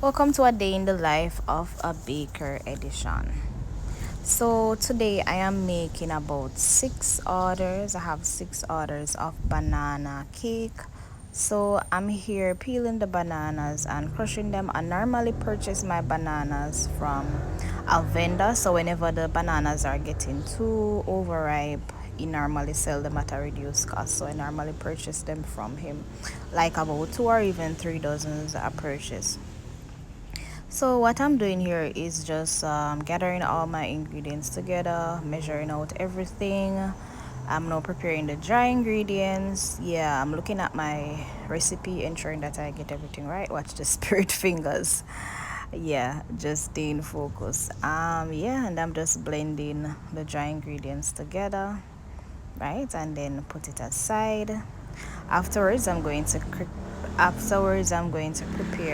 Welcome to a day in the life of a baker edition. So today I am making about 6 orders. I have 6 orders of banana cake. So I'm here peeling the bananas and crushing them. I normally purchase my bananas from a vendor. So whenever the bananas are getting too overripe, he normally sell them at a reduced cost. So I normally purchase them from him, like about 2 or even 3 dozens I purchase. So what I'm doing here is just gathering all my ingredients together, measuring out everything. I'm now preparing the dry ingredients. Yeah, I'm looking at my recipe, ensuring that I get everything right. Watch the spirit fingers. Yeah, just staying focused. Yeah, and I'm just blending the dry ingredients together, right? And then put it aside. Afterwards, I'm going to prepare